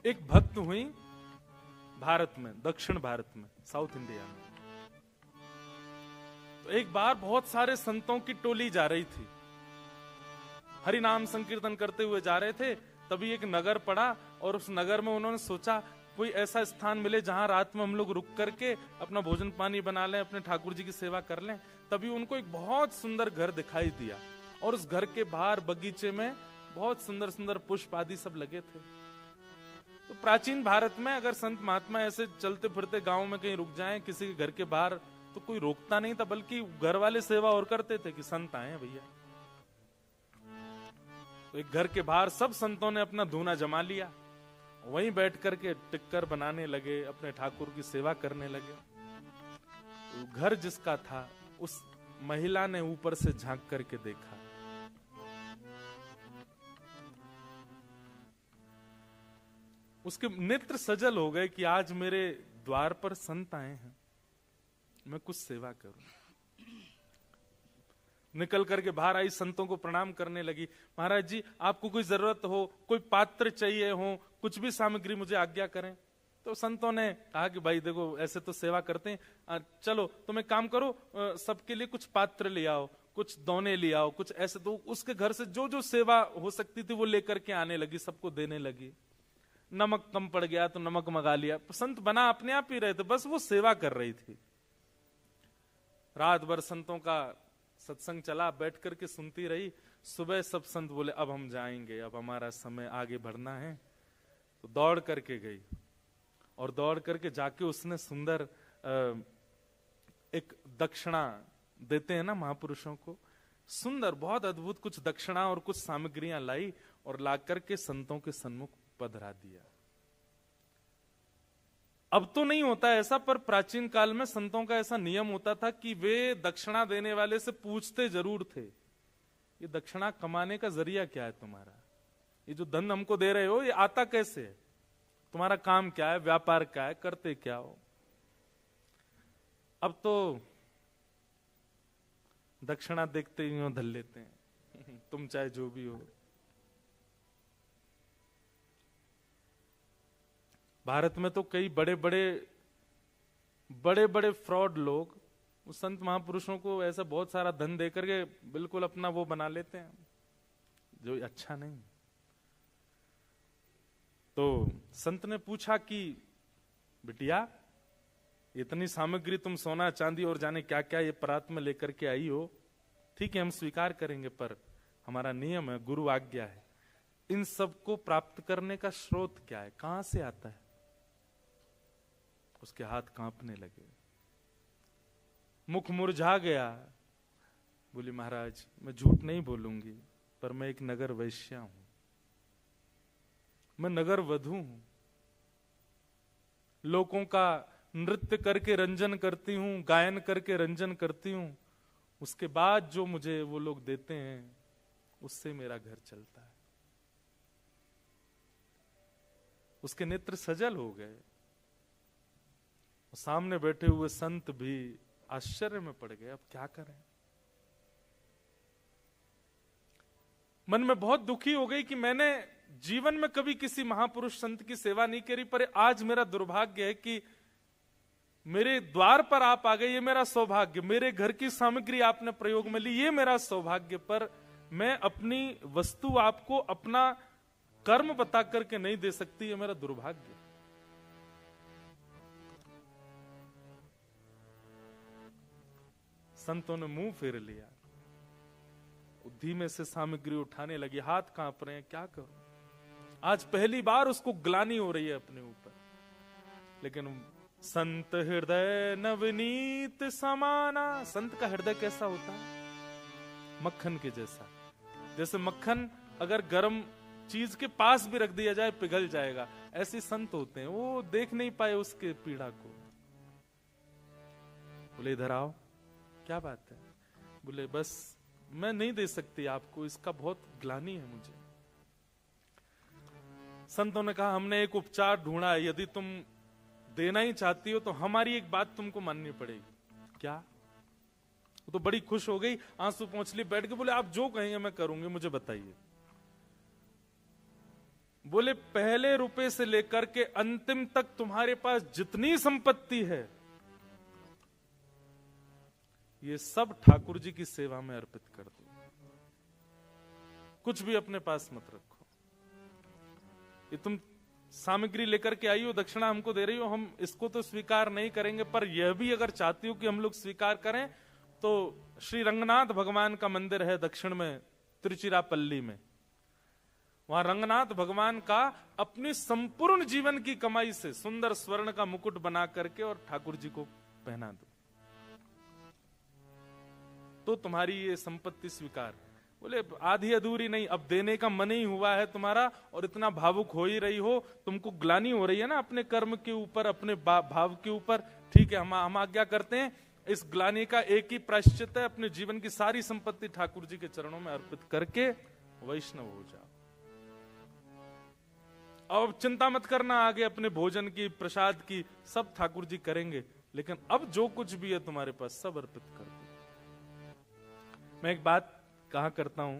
एक भक्त हुई भारत में, दक्षिण भारत में, साउथ इंडिया में। तो एक बार बहुत सारे संतों की टोली जा रही थी, हरि नाम संकीर्तन करते हुए जा रहे थे। तभी एक नगर पड़ा और उस नगर में उन्होंने सोचा कोई ऐसा स्थान मिले जहां रात में हम लोग रुक करके अपना भोजन पानी बना लें, अपने ठाकुर जी की सेवा कर लें। तभी उनको एक बहुत सुंदर घर दिखाई दिया और उस घर के बाहर बगीचे में बहुत सुंदर सुंदर पुष्प आदि सब लगे थे। तो प्राचीन भारत में अगर संत महात्मा ऐसे चलते फिरते गांव में कहीं रुक जाएं किसी के घर के बाहर, तो कोई रोकता नहीं था, बल्कि घर वाले सेवा और करते थे कि संत आए भैया। तो एक घर के बाहर सब संतों ने अपना धूना जमा लिया, वहीं बैठ करके टिक्कर बनाने लगे, अपने ठाकुर की सेवा करने लगे। तो घर जिसका था उस महिला ने ऊपर से झांक करके देखा, उसके नेत्र सजल हो गए कि आज मेरे द्वार पर संत आए हैं, मैं कुछ सेवा करूं। निकल करके बाहर आई, संतों को प्रणाम करने लगी। महाराज जी आपको कोई जरूरत हो, कोई पात्र चाहिए हो, कुछ भी सामग्री मुझे आज्ञा करें। तो संतों ने कहा कि भाई देखो ऐसे तो सेवा करते हैं, चलो तुम एक काम करो, सबके लिए कुछ पात्र ले आओ, कुछ दोने ले आओ, कुछ ऐसे। तो उसके घर से जो जो सेवा हो सकती थी वो लेकर के आने लगी, सबको देने लगी। नमक कम पड़ गया तो नमक मंगा लिया। संत बना अपने आप ही रहे थे, बस वो सेवा कर रही थी। रात भर संतों का सत्संग चला, बैठ करके सुनती रही। सुबह सब संत बोले अब हम जाएंगे, अब हमारा समय आगे बढ़ना है। तो दौड़ करके गई और दौड़ करके जाके उसने सुंदर एक दक्षिणा देते हैं ना महापुरुषों को, सुंदर बहुत अद्भुत कुछ दक्षिणा और कुछ सामग्रियां लाई और ला करके संतों के सन्मुख पधरा दिया। अब तो नहीं होता ऐसा, पर प्राचीन काल में संतों का ऐसा नियम होता था कि वे दक्षिणा देने वाले से पूछते जरूर थे, ये दक्षिणा कमाने का जरिया क्या है तुम्हारा, ये जो धन हमको दे रहे हो ये आता कैसे है, तुम्हारा काम क्या है, व्यापार क्या है, करते क्या हो। अब तो दक्षिणा देखते ही धल लेते हैं तुम चाहे जो भी हो। भारत में तो कई बड़े बड़े फ्रॉड लोग उस संत महापुरुषों को ऐसा बहुत सारा धन देकर के बिल्कुल अपना वो बना लेते हैं, जो अच्छा नहीं। तो संत ने पूछा कि बिटिया इतनी सामग्री तुम सोना चांदी और जाने क्या क्या ये परात में लेकर के आई हो, ठीक है हम स्वीकार करेंगे, पर हमारा नियम है, गुरु आज्ञा है, इन सब को प्राप्त करने का स्रोत क्या है, कहां से आता है। उसके हाथ कांपने लगे, मुख मुरझा गया। बोली महाराज मैं झूठ नहीं बोलूंगी, पर मैं एक नगर वैश्या हूं, मैं नगर वधू हूं, लोगों का नृत्य करके रंजन करती हूं, गायन करके रंजन करती हूं, उसके बाद जो मुझे वो लोग देते हैं उससे मेरा घर चलता है। उसके नेत्र सजल हो गए। सामने बैठे हुए संत भी आश्चर्य में पड़ गए, अब क्या करें। मन में बहुत दुखी हो गई कि मैंने जीवन में कभी किसी महापुरुष संत की सेवा नहीं करी, पर आज मेरा दुर्भाग्य है कि मेरे द्वार पर आप आ गए, ये मेरा सौभाग्य, मेरे घर की सामग्री आपने प्रयोग में ली, ये मेरा सौभाग्य, पर मैं अपनी वस्तु आपको अपना कर्म बता करके नहीं दे सकती, ये मेरा दुर्भाग्य। संतों ने मुंह फेर लिया, धीमे से सामग्री उठाने लगी, हाथ कांप रहे हैं, क्या करूं। आज पहली बार उसको ग्लानि हो रही है अपने ऊपर। लेकिन संत हृदय नवनीत समाना, संत का हृदय कैसा होता है, मक्खन के जैसा। जैसे मक्खन अगर गर्म चीज के पास भी रख दिया जाए पिघल जाएगा, ऐसे संत होते हैं, वो देख नहीं पाए उसके पीड़ा को। बोले इधर आओ, क्या बात है। बोले बस मैं नहीं दे सकती आपको, इसका बहुत ग्लानि है मुझे। संतों ने कहा हमने एक उपचार ढूंढा है, यदि तुम देना ही चाहती हो तो हमारी एक बात तुमको माननी पड़ेगी। क्या। वो तो बड़ी खुश हो गई, आंसू पोंछ ली, बैठ के बोले आप जो कहेंगे मैं करूंगी, मुझे बताइए। बोले पहले रुपए से लेकर के अंतिम तक तुम्हारे पास जितनी संपत्ति है, ये सब ठाकुर जी की सेवा में अर्पित कर दो। कुछ भी अपने पास मत रखो। ये तुम सामग्री लेकर के आई हो, दक्षिणा हमको दे रही हो, हम इसको तो स्वीकार नहीं करेंगे, पर यह भी अगर चाहती हो कि हम लोग स्वीकार करें, तो श्री रंगनाथ भगवान का मंदिर है दक्षिण में, तिरुचिरापल्ली में। वहां रंगनाथ भगवान का अपनी संपूर्ण जीवन की कमाई से सुंदर स्वर्ण का मुकुट बना करके और ठाकुर जी को पहना दो, तो तुम्हारी ये संपत्ति स्वीकार। बोले आधी अधूरी नहीं, अब देने का मन ही हुआ है तुम्हारा और इतना भावुक हो ही रही हो, तुमको ग्लानि हो रही है ना अपने कर्म के ऊपर, अपने भाव के ऊपर। ठीक है, हम आज्ञा करते हैं, इस ग्लानि का एक ही प्रायश्चित है, अपने जीवन की सारी संपत्ति ठाकुर जी के चरणों में अर्पित करके वैष्णव हो जाओ। अब चिंता मत करना आगे अपने भोजन की, प्रसाद की, सब ठाकुर जी करेंगे, लेकिन अब जो कुछ भी है तुम्हारे पास सब अर्पित कर दो। मैं एक बात कहा करता हूं,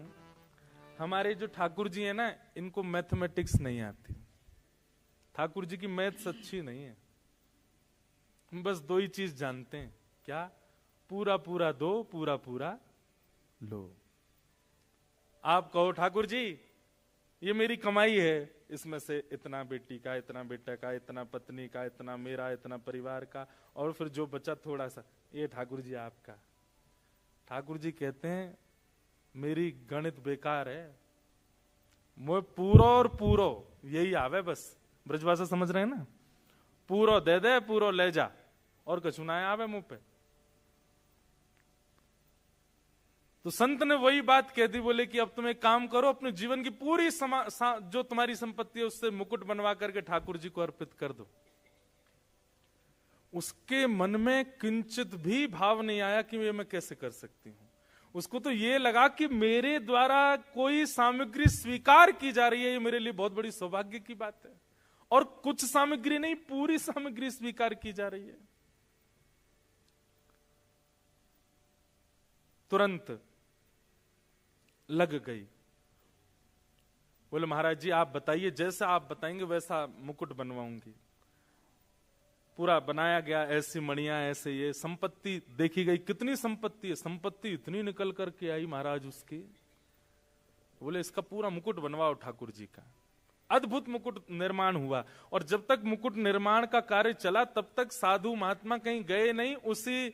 हमारे जो ठाकुर जी है ना, इनको मैथमेटिक्स नहीं आती। ठाकुर जी की मैथ्स अच्छी नहीं है। हम बस दो ही चीज जानते हैं, क्या? पूरा पूरा दो, पूरा पूरा लो। आप कहो ठाकुर जी ये मेरी कमाई है, इसमें से इतना बेटी का, इतना बेटा का, इतना पत्नी का, इतना मेरा, इतना परिवार का, और फिर जो बचा थोड़ा सा, ये ठाकुर जी आपका। ठाकुर जी कहते हैं मेरी गणित बेकार है, मैं पूरो और पूरो यही आवे बस। ब्रजभाषा समझ रहे हैं ना? पूरो दे दे, पूरो ले जा, और कछु ना आवे मुंह पे। तो संत ने वही बात कह दी, बोले कि अब तुम एक काम करो, अपने जीवन की पूरी जो तुम्हारी संपत्ति है उससे मुकुट बनवा करके ठाकुर जी को अर्पित कर दो। उसके मन में किंचित भी भाव नहीं आया कि ये मैं कैसे कर सकती हूं। उसको तो ये लगा कि मेरे द्वारा कोई सामग्री स्वीकार की जा रही है, ये मेरे लिए बहुत बड़ी सौभाग्य की बात है। और कुछ सामग्री नहीं, पूरी सामग्री स्वीकार की जा रही है। तुरंत लग गई। बोले महाराज जी आप बताइए, जैसा आप बताएंगे वैसा मुकुट बनवाऊंगी। पूरा बनाया गया, ऐसी मणियां, ऐसे ये संपत्ति देखी गई। कितनी संपत्ति है? संपत्ति इतनी निकल करके आई महाराज उसकी। बोले इसका पूरा मुकुट बनवाओ ठाकुर जी का। अद्भुत मुकुट निर्माण हुआ। और जब तक मुकुट निर्माण का कार्य चला तब तक साधु महात्मा कहीं गए नहीं। उसी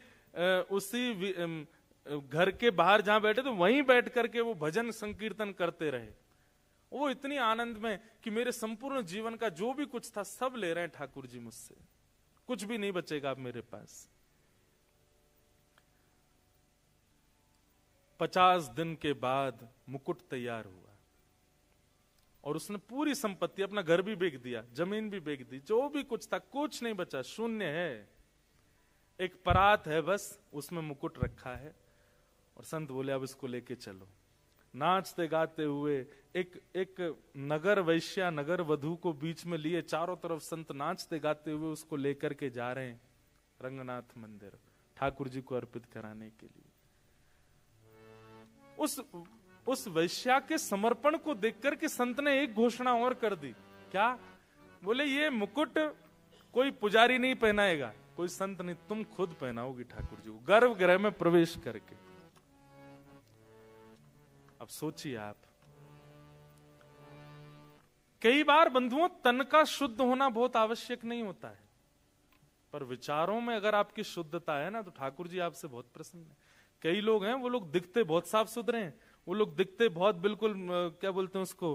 घर के बाहर जहां बैठे तो वहीं बैठ करके वो भजन संकीर्तन करते रहे। वो इतनी आनंद में कि मेरे संपूर्ण जीवन का जो भी कुछ था सब ले रहे हैं ठाकुर जी मुझसे, कुछ भी नहीं बचेगा अब मेरे पास। 50 दिन के बाद मुकुट तैयार हुआ और उसने पूरी संपत्ति, अपना घर भी बेच दिया, जमीन भी बेच दी, जो भी कुछ था कुछ नहीं बचा, शून्य है। एक परात है बस, उसमें मुकुट रखा है। और संत बोले अब इसको लेके चलो। नाचते गाते हुए एक नगर वैश्या, नगर वधू को बीच में लिए, चारों तरफ संत नाचते गाते हुए उसको लेकर के जा रहे हैं रंगनाथ मंदिर, ठाकुर जी को अर्पित कराने के लिए। उस वैश्या के समर्पण को देखकर के संत ने एक घोषणा और कर दी। क्या? बोले ये मुकुट कोई पुजारी नहीं पहनाएगा, कोई संत नहीं, तुम खुद पहनाओगी ठाकुर जी को गर्भगृह में प्रवेश करके। अब सोचिए आप, कई बार बंधुओं तन का शुद्ध होना बहुत आवश्यक नहीं होता है, पर विचारों में अगर आपकी शुद्धता है ना तो ठाकुर जी आपसे बहुत प्रसन्न है। कई लोग हैं, वो लोग दिखते बहुत साफ सुथरे हैं, वो लोग दिखते बहुत बिल्कुल क्या बोलते हैं उसको,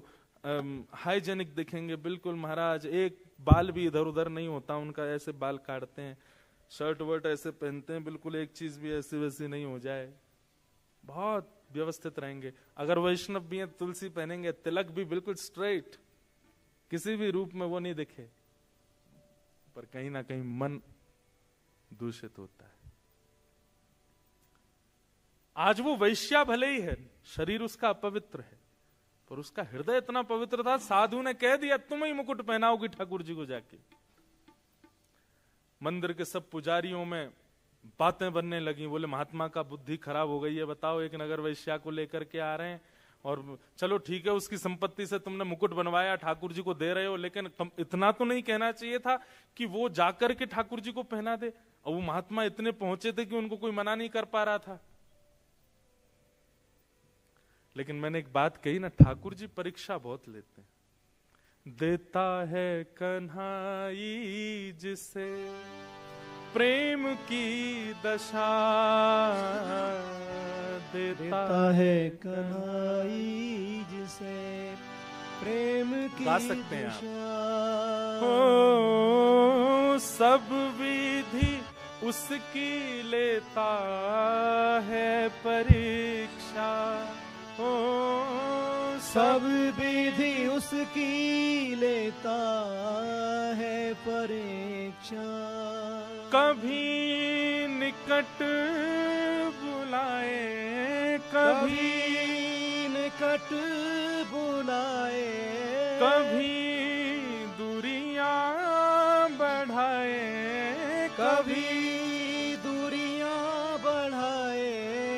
हाइजेनिक दिखेंगे बिल्कुल महाराज, एक बाल भी इधर उधर नहीं होता उनका, ऐसे बाल काटते हैं, शर्ट वर्ट ऐसे पहनते हैं, बिल्कुल एक चीज भी ऐसी वैसी नहीं हो जाए, बहुत व्यवस्थित रहेंगे। अगर वैष्णव भी हैं, तुलसी पहनेंगे, तिलक भी बिल्कुल स्ट्रेट, किसी भी रूप में वो नहीं दिखे, पर कहीं ना कहीं मन दूषित होता है। आज वो वैश्या भले ही है, शरीर उसका अपवित्र है, पर उसका हृदय इतना पवित्र था, साधु ने कह दिया तुम ही मुकुट पहनाओगी ठाकुर जी को जाके। मंदिर के सब पुजारियों में बातें बनने लगी। बोले महात्मा का बुद्धि खराब हो गई है, बताओ एक नगर वैश्या को लेकर के आ रहे हैं, और चलो ठीक है, उसकी संपत्ति से तुमने मुकुट बनवाया, ठाकुर जी को दे रहे हो, लेकिन इतना तो नहीं कहना चाहिए था कि वो जाकर के ठाकुर जी को पहना दे। और वो महात्मा इतने पहुंचे थे कि उनको कोई मना नहीं कर पा रहा था। लेकिन मैंने एक बात कही ना, ठाकुर जी परीक्षा बहुत लेते हैं। देता है कन्हाई जिसे प्रेम की दशा, देता है कन्हाई जिसे प्रेम की गा सकते हैं दशा। हो सब विधि उसकी लेता है परीक्षा, हो सब विधि उसकी लेता है परीक्षा। कभी निकट बुलाए, कभी निकट बुलाए, कभी दूरियां बढ़ाए, कभी दूरियां बढ़ाए।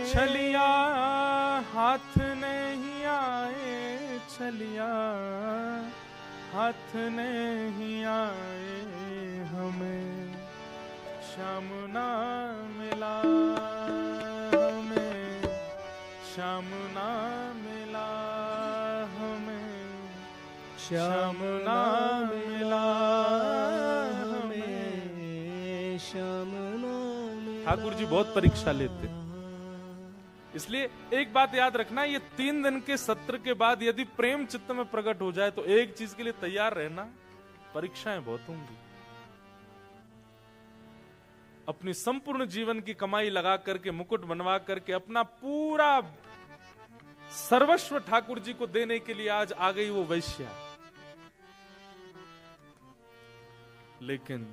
छलिया हाथ नहीं आए, छलिया हाथ नहीं आए, हमें श्याम ना मिला, हमें श्याम ना मिला, हमें श्याम ना मिला, हमें श्याम ना मिला। ठाकुर जी बहुत परीक्षा लेते, इसलिए एक बात याद रखना, ये 3 दिन के सत्र के बाद यदि प्रेम चित्त में प्रकट हो जाए तो एक चीज के लिए तैयार रहना, परीक्षाएं बहुत होंगी। अपनी संपूर्ण जीवन की कमाई लगा करके, मुकुट बनवा करके, अपना पूरा सर्वस्व ठाकुर जी को देने के लिए आज आ गई वो वैश्या। लेकिन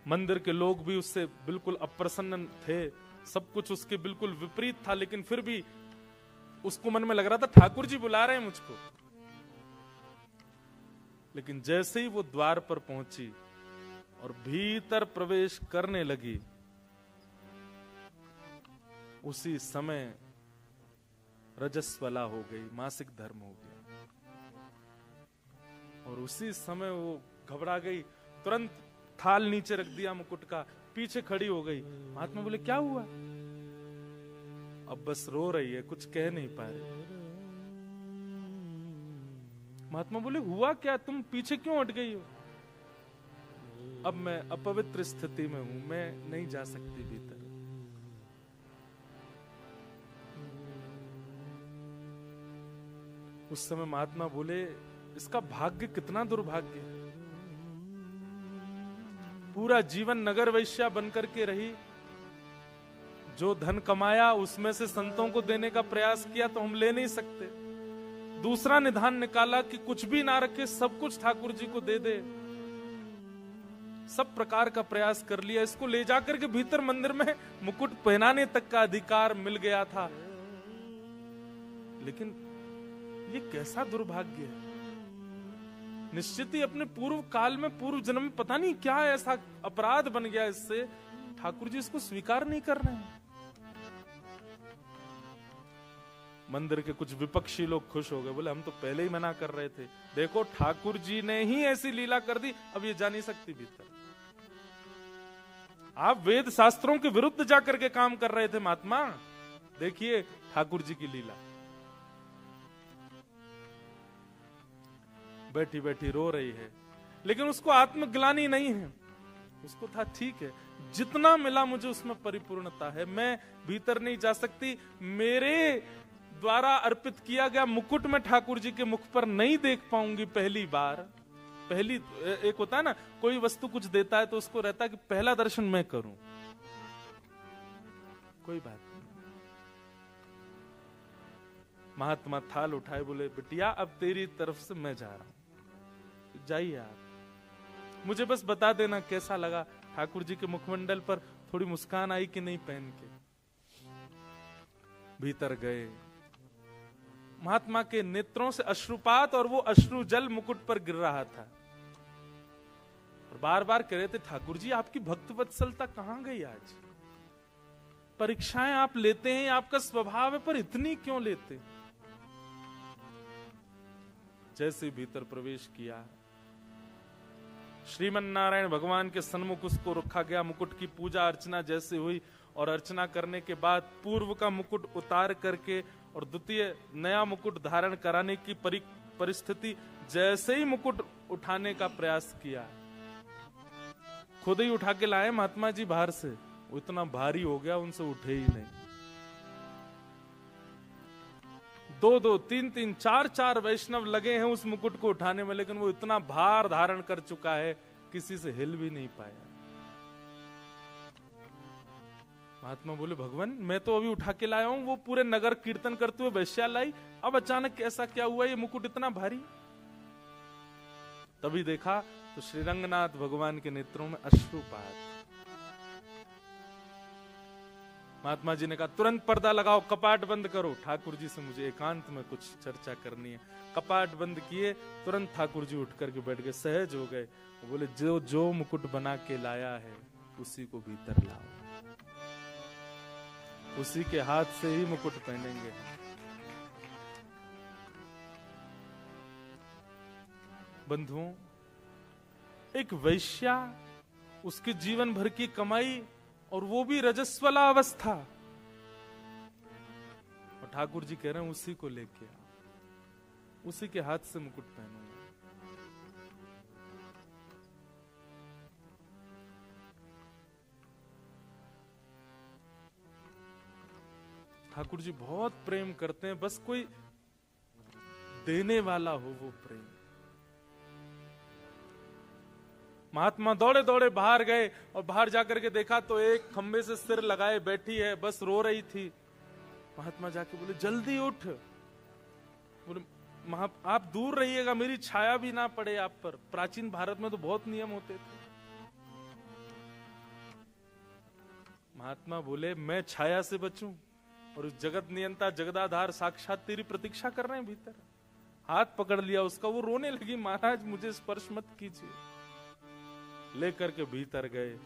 मंदिर के लोग भी उससे बिल्कुल अप्रसन्न थे, सब कुछ उसके बिल्कुल विपरीत था, लेकिन फिर भी उसको मन में लग रहा था ठाकुर जी बुला रहे हैं मुझको। लेकिन जैसे ही वो द्वार पर पहुंची और भीतर प्रवेश करने लगी, उसी समय रजस्वला हो गई, मासिक धर्म हो गया। और उसी समय वो घबरा गई, तुरंत थाल नीचे रख दिया मुकुट का, पीछे खड़ी हो गई। महात्मा बोले क्या हुआ? अब बस रो रही है, कुछ कह नहीं पा रही। महात्मा बोले हुआ क्या, तुम पीछे क्यों हट गई हो? अब मैं अपवित्र स्थिति में हूं, मैं नहीं जा सकती भीतर। उस समय महात्मा बोले इसका भाग्य कितना दुर्भाग्य है, पूरा जीवन नगर वैश्या बनकर के रही, जो धन कमाया उसमें से संतों को देने का प्रयास किया तो हम ले नहीं सकते। दूसरा निधान निकाला कि कुछ भी ना रखे, सब कुछ ठाकुर जी को दे दे। सब प्रकार का प्रयास कर लिया, इसको ले जाकर के भीतर मंदिर में मुकुट पहनाने तक का अधिकार मिल गया था। लेकिन ये कैसा दुर्भाग्य है। निश्चित ही अपने पूर्व काल में, पूर्व जन्म में पता नहीं क्या ऐसा अपराध बन गया इससे, ठाकुर जी इसको स्वीकार नहीं कर रहे हैं। मंदिर के कुछ विपक्षी लोग खुश हो गए, बोले हम तो पहले ही मना कर रहे थे, देखो ठाकुर जी ने ही ऐसी लीला कर दी, अब ये जा नहीं सकती भीतर। आप वेद शास्त्रों के विरुद्ध जाकर के काम कर रहे थे महात्मा, देखिए ठाकुर जी की लीला। बैठी बैठी रो रही है, लेकिन उसको आत्मग्लानि नहीं है। उसको था ठीक है, जितना मिला मुझे उसमें परिपूर्णता है, मैं भीतर नहीं जा सकती। मेरे द्वारा अर्पित किया गया मुकुट में ठाकुर जी के मुख पर नहीं देख पाऊंगी पहली बार। पहली एक होता है ना, कोई वस्तु कुछ देता है तो उसको रहता है कि पहला दर्शन मैं करूं। कोई बात नहीं। महात्मा थाल उठाए, बोले बिटिया अब तेरी तरफ से मैं जा रहा हूं, जाइए आप, मुझे बस बता देना कैसा लगा, ठाकुर जी के मुखमंडल पर थोड़ी मुस्कान आई कि नहीं पहन के। भीतर गए, महात्मा के नेत्रों से अश्रुपात और वो अश्रु जल मुकुट पर गिर रहा था, और बार बार कह रहे थे ठाकुर जी आपकी भक्त वत्सलता कहां गई आज? परीक्षाएं आप लेते हैं, आपका स्वभाव है, पर इतनी क्यों लेते? जैसे भीतर प्रवेश किया, श्रीमन नारायण भगवान के सन्मुख उसको रखा गया। मुकुट की पूजा अर्चना जैसे हुई, और अर्चना करने के बाद पूर्व का मुकुट उतार करके और द्वितीय नया मुकुट धारण कराने की परिस्थिति, जैसे ही मुकुट उठाने का प्रयास किया, खुद ही उठा के लाए महात्मा जी बाहर से, वो इतना भारी हो गया उनसे उठे ही नहीं। 2-2, 3-3, 4-4 वैष्णव लगे हैं उस मुकुट को उठाने में, लेकिन वो इतना भार धारण कर चुका है, किसी से हिल भी नहीं पाया। महात्मा बोले, भगवान मैं तो अभी उठा के लाया हूं, वो पूरे नगर कीर्तन करते हुए वैश्या लाई, अब अचानक ऐसा क्या हुआ, ये मुकुट इतना भारी? तभी देखा तो श्री रंगनाथ भगवान के नेत्रों में अश्रुपात। महात्मा जी ने कहा, तुरंत पर्दा लगाओ, कपाट बंद करो, ठाकुर जी से मुझे एकांत में कुछ चर्चा करनी है। कपाट बंद किए, तुरंत ठाकुर जी उठ करके बैठ गए, सहज हो गए। बोले, जो जो मुकुट बना के लाया है उसी को भीतर लाओ, उसी के हाथ से ही मुकुट पहनेंगे। बंधुओं, एक वैश्या, उसके जीवन भर की कमाई, और वो भी रजस्वला अवस्था, और ठाकुर जी कह रहे हैं उसी को लेके आओ, उसी के हाथ से मुकुट पहनूंगा। ठाकुर जी बहुत प्रेम करते हैं, बस कोई देने वाला हो वो प्रेम। महात्मा दौड़े दौड़े बाहर गए, और बाहर जाकर के देखा तो एक खंबे से सिर लगाए बैठी है, बस रो रही थी। महात्मा जाके बोले, जल्दी उठ। बोले, आप दूर रहिएगा, मेरी छाया भी ना पड़े आप पर। प्राचीन भारत में तो बहुत नियम होते थे। महात्मा बोले, मैं छाया से बचूं, और उस जगत नियंता जगदाधार साक्षात तेरी प्रतीक्षा कर रहे हैं भीतर। हाथ पकड़ लिया उसका, वो रोने लगी, महाराज मुझे स्पर्श मत कीजिए। लेकर के भीतर गए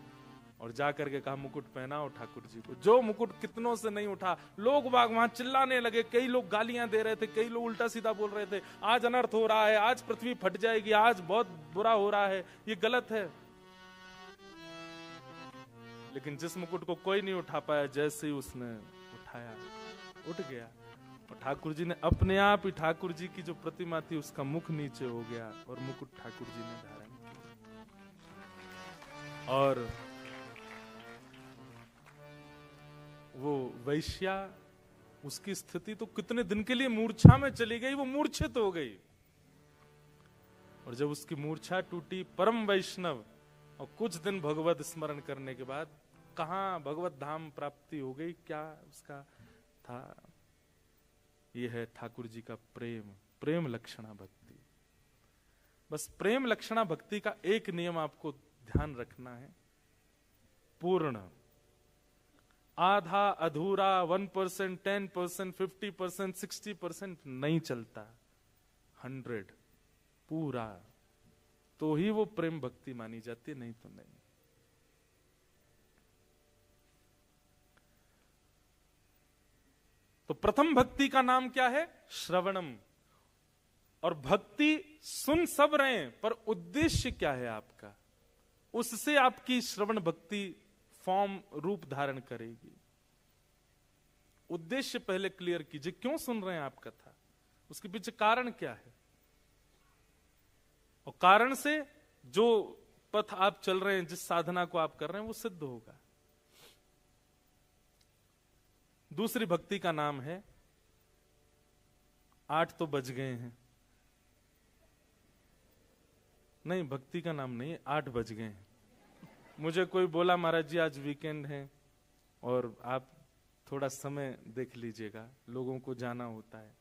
और जाकर के कहा, मुकुट पहनाओ ठाकुर जी को। जो मुकुट कितनों से नहीं उठा, लोग बाग वहां चिल्लाने लगे, कई लोग गालियां दे रहे थे, कई लोग उल्टा सीधा बोल रहे थे, आज अनर्थ हो रहा है, आज पृथ्वी फट जाएगी, आज बहुत बुरा हो रहा है, ये गलत है। लेकिन जिस मुकुट को कोई नहीं उठा पाया, जैसे ही उसने उठाया, उठ गया, और ठाकुर जी ने अपने आप ही, ठाकुर जी की जो प्रतिमा थी उसका मुख नीचे हो गया, और मुकुट ठाकुर जी ने धारण किया। और वो वैश्या, उसकी स्थिति तो कितने दिन के लिए मूर्छा में चली गई, वो मूर्छित हो गई। और जब उसकी मूर्छा टूटी, परम वैष्णव, और कुछ दिन भगवत स्मरण करने के बाद कहां भगवत धाम प्राप्ति हो गई। क्या उसका था? यह है ठाकुर जी का प्रेम, प्रेम लक्षणा भक्ति। बस प्रेम लक्षणा भक्ति का एक नियम आपको ध्यान रखना है, पूर्ण। आधा अधूरा, 1%, 10%, 50%, 60% नहीं चलता, 100 पूरा, तो ही वो प्रेम भक्ति मानी जाती है, नहीं तो नहीं। तो प्रथम भक्ति का नाम क्या है? श्रवणम। और भक्ति सुन सब रहे हैं, पर उद्देश्य क्या है आपका? उससे आपकी श्रवण भक्ति फॉर्म, रूप धारण करेगी। उद्देश्य पहले क्लियर कीजिए, क्यों सुन रहे हैं आप कथा, उसके पीछे कारण क्या है, और कारण से जो पथ आप चल रहे हैं, जिस साधना को आप कर रहे हैं, वो सिद्ध होगा। दूसरी भक्ति का नाम है, 8 तो बज गए हैं, नहीं भक्ति का नाम नहीं है, 8 बज गए हैं। मुझे कोई बोला, महाराज जी आज वीकेंड है और आप थोड़ा समय देख लीजिएगा, लोगों को जाना होता है,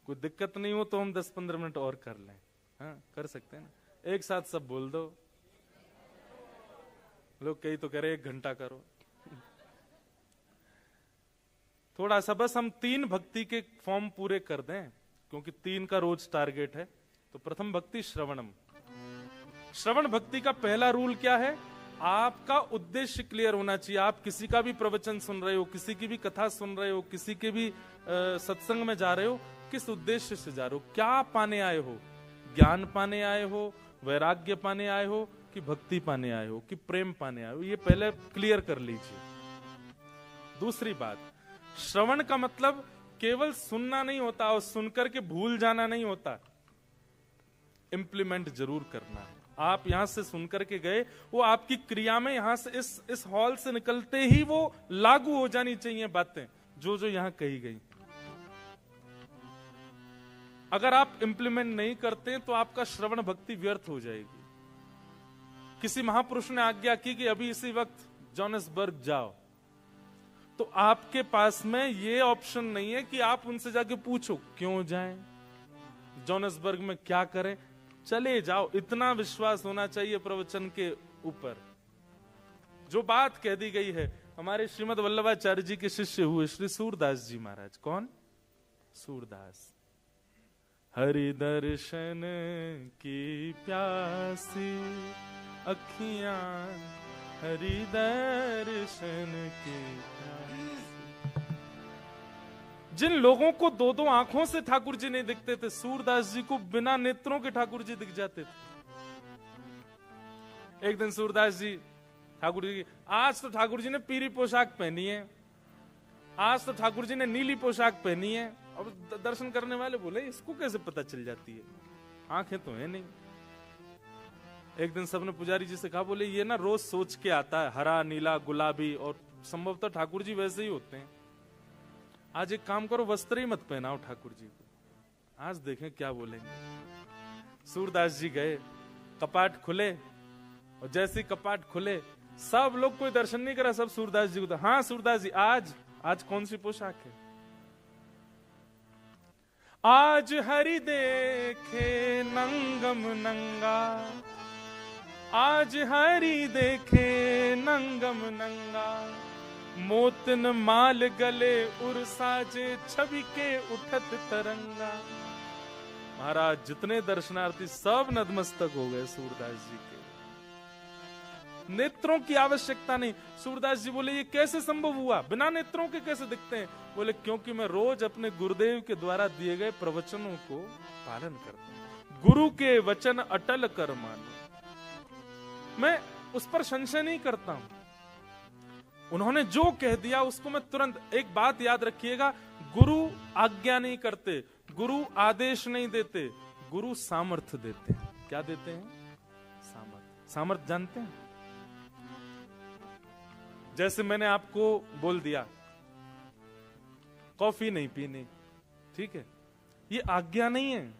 कोई दिक्कत नहीं हो तो हम 10-15 मिनट और कर लें। हाँ, कर सकते हैं ना, एक साथ सब बोल दो। लोग कई तो कह रहे 1 घंटा करो। थोड़ा सा बस हम 3 भक्ति के फॉर्म पूरे कर दें, क्योंकि 3 का रोज टारगेट है। तो प्रथम भक्ति श्रवणम। श्रवण भक्ति का पहला रूल क्या है? आपका उद्देश्य क्लियर होना चाहिए। आप किसी का भी प्रवचन सुन रहे हो, किसी की भी कथा सुन रहे हो, किसी के भी सत्संग में जा रहे हो, किस उद्देश्य से जा रहे हो, क्या पाने आए हो? ज्ञान पाने आए हो, वैराग्य पाने आए हो, कि भक्ति पाने आए हो, कि प्रेम पाने आए हो? ये पहले क्लियर कर लीजिए। दूसरी बात, श्रवण का मतलब केवल सुनना नहीं होता और सुनकर के भूल जाना नहीं होता, इंप्लीमेंट जरूर करना है। आप यहां से सुनकर के गए, वो आपकी क्रिया में यहां से इस हॉल से निकलते ही वो लागू हो जानी चाहिए बातें जो जो यहां कही गई। अगर आप इंप्लीमेंट नहीं करते तो आपका श्रवण भक्ति व्यर्थ हो जाएगी। किसी महापुरुष ने आज्ञा की कि अभी इसी वक्त जोहान्सबर्ग जाओ, तो आपके पास में ये ऑप्शन नहीं है कि आप उनसे जाके पूछो क्यों जाएं, जोहान्सबर्ग में क्या करें, चले जाओ। इतना विश्वास होना चाहिए प्रवचन के ऊपर। जो बात कह दी गई है, हमारे श्रीमद वल्लभाचार्य जी के शिष्य हुए श्री सूरदास जी महाराज। कौन? सूरदास। हरि दर्शन की प्यासी अखियां, हरि दर्शन की प्यासी। जिन लोगों को दो दो आंखों से ठाकुर जी नहीं दिखते थे, सूरदास जी को बिना नेत्रों के ठाकुर जी दिख जाते थे। एक दिन सूरदास जी ठाकुर जी, आज तो ठाकुर जी ने पीली पोशाक पहनी है, आज तो ठाकुर जी ने नीली पोशाक पहनी है। और दर्शन करने वाले बोले इसको कैसे पता चल जाती है, आंखें तो है नहीं। एक दिन सबने पुजारी जी से कहा, बोले ये ना रोज सोच के आता है, हरा नीला गुलाबी, और संभवतः ठाकुर जी वैसे ही होते हैं। आज एक काम करो, वस्त्र ही मत पहनाओ ठाकुर जी को, आज देखें क्या बोलेंगे। सूरदास जी गए, कपाट खुले, और जैसे कपाट खुले सब लोग, कोई दर्शन नहीं करा, सब सूरदास जी को। हाँ सूरदास जी, आज कौन सी पोशाक है? आज हरि देखे नंगम नंगा, आज हरि देखे नंगम नंगा, मोतन माल गले उर साजे, छवि के उठत तरंगा। महाराज जितने दर्शनार्थी सब नतमस्तक हो गए सूरदास जी के। नेत्रों की आवश्यकता नहीं। सूरदास जी बोले ये कैसे संभव हुआ, बिना नेत्रों के कैसे दिखते हैं? बोले क्योंकि मैं रोज अपने गुरुदेव के द्वारा दिए गए प्रवचनों को पालन करता हूं। गुरु के वचन अटल कर मानो, मैं उस पर संशय नहीं करता हूं। उन्होंने जो कह दिया उसको मैं तुरंत। एक बात याद रखिएगा, गुरु आज्ञा नहीं करते, गुरु आदेश नहीं देते, गुरु सामर्थ्य देते हैं। क्या देते हैं? सामर्थ्य। सामर्थ्य जानते हैं? जैसे मैंने आपको बोल दिया कॉफी नहीं पीनी, ठीक है, ये आज्ञा नहीं है,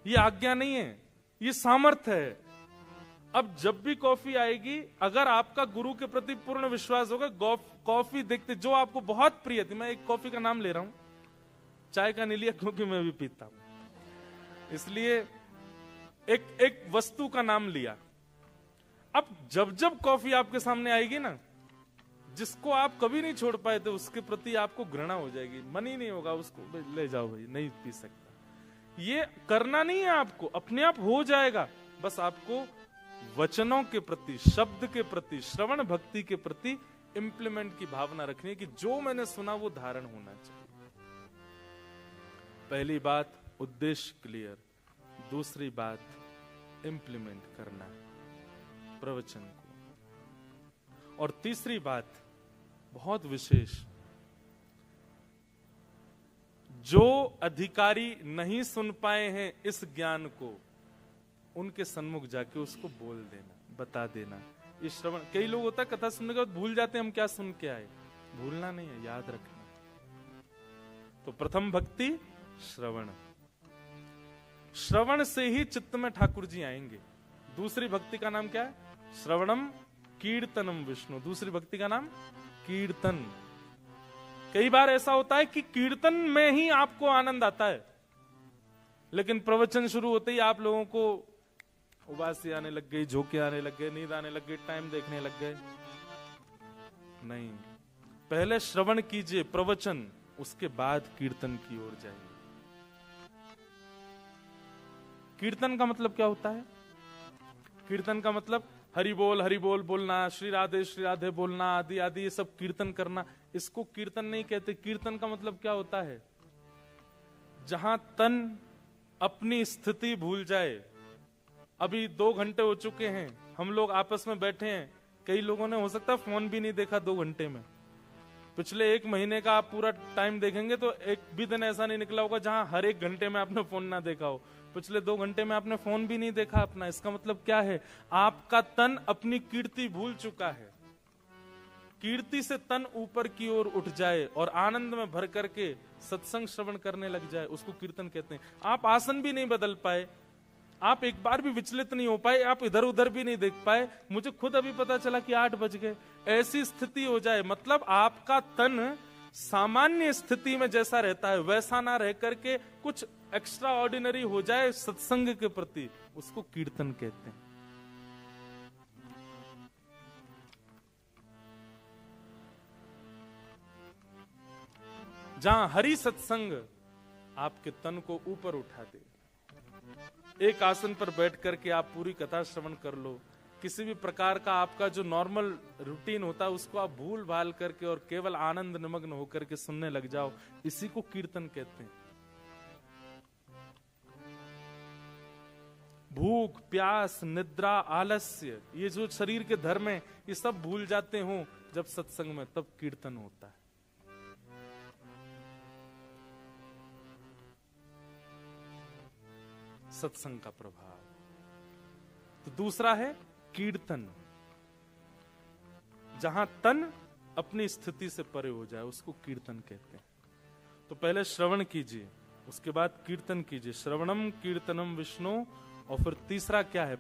ये आज्ञा नहीं है, ये सामर्थ्य है। अब जब भी कॉफी आएगी, अगर आपका गुरु के प्रति पूर्ण विश्वास होगा, कॉफी देखते जो आपको बहुत प्रिय थी, मैं एक कॉफी का नाम ले रहा हूं, चाय का नहीं लिया क्योंकि मैं भी पीता हूं, इसलिए एक वस्तु का नाम लिया। अब जब जब कॉफी आपके सामने आएगी ना, जिसको आप कभी नहीं छोड़ पाए थे उसके प्रति आपको घृणा हो जाएगी, मन ही नहीं होगा उसको, ले जाओ भाई, नहीं पी सकता। ये करना नहीं है आपको, अपने आप हो जाएगा। बस आपको वचनों के प्रति, शब्द के प्रति, श्रवण भक्ति के प्रति इंप्लीमेंट की भावना रखनी है कि जो मैंने सुना वो धारण होना चाहिए। पहली बात उद्देश्य क्लियर, दूसरी बात इंप्लीमेंट करना प्रवचन को, और तीसरी बात बहुत विशेष, जो अधिकारी नहीं सुन पाए हैं इस ज्ञान को, उनके सन्मुख जाके उसको बोल देना, बता देना। ये श्रवण, कई लोग होता है कथा सुनने के बाद भूल जाते हैं हम क्या सुन के आए। भूलना नहीं है, याद रखना। तो प्रथम भक्ति श्रवण, श्रवण से ही चित्त में ठाकुर जी आएंगे। दूसरी भक्ति का नाम क्या है? श्रवणम कीर्तनम विष्णु। दूसरी भक्ति का नाम कीर्तन। कई बार ऐसा होता है कि कीर्तन में ही आपको आनंद आता है, लेकिन प्रवचन शुरू होते ही आप लोगों को उबासी आने लग गई, झोंके आने लग गए, नींद आने लग गई, टाइम देखने लग गए। नहीं, पहले श्रवण कीजिए प्रवचन, उसके बाद कीर्तन की ओर जाइए। कीर्तन का मतलब क्या होता है? कीर्तन का मतलब हरि बोल बोलना, श्री राधे बोलना, आदि आदि ये सब कीर्तन करना, इसको कीर्तन नहीं कहते। कीर्तन का मतलब क्या होता है? जहां तन अपनी स्थिति भूल जाए। अभी 2 घंटे हो चुके हैं, हम लोग आपस में बैठे हैं, कई लोगों ने हो सकता है फोन भी नहीं देखा 2 घंटे में। पिछले 1 महीने का आप पूरा टाइम देखेंगे तो एक भी दिन ऐसा नहीं निकला होगा जहां हर 1 घंटे में आपने फोन ना देखा हो। पिछले 2 घंटे में आपने फोन भी नहीं देखा अपना। इसका मतलब क्या है? आपका तन अपनी कीर्ति भूल चुका है। कीर्ति से तन ऊपर की ओर उठ जाए और आनंद में भर करके सत्संग श्रवण करने लग जाए, उसको कीर्तन कहते हैं। आप आसन भी नहीं बदल पाए, आप एक बार भी विचलित नहीं हो पाए, आप इधर उधर भी नहीं देख पाए। मुझे खुद अभी पता चला कि 8 बज गए, ऐसी स्थिति हो जाए, मतलब आपका तन सामान्य स्थिति में जैसा रहता है वैसा ना रह करके कुछ एक्स्ट्रा ऑर्डिनरी हो जाए सत्संग के प्रति, उसको कीर्तन कहते हैं। जहां हरि सत्संग आपके तन को ऊपर उठा दे। एक आसन पर बैठ करके आप पूरी कथा श्रवण कर लो, किसी भी प्रकार का आपका जो नॉर्मल रूटीन होता है उसको आप भूल भाल करके और केवल आनंद निमग्न होकर के सुनने लग जाओ, इसी को कीर्तन कहते हैं। भूख, प्यास, निद्रा, आलस्य, ये जो शरीर के धर्म है, ये सब भूल जाते हो जब सत्संग में, तब कीर्तन होता है। सत्संग का प्रभाव। तो दूसरा है कीर्तन, जहां तन अपनी स्थिति से परे हो जाए, उसको कीर्तन कहते हैं। तो पहले श्रवण कीजिए, उसके बाद कीर्तन कीजिए। श्रवणम कीर्तनम विष्णु, और फिर तीसरा क्या है?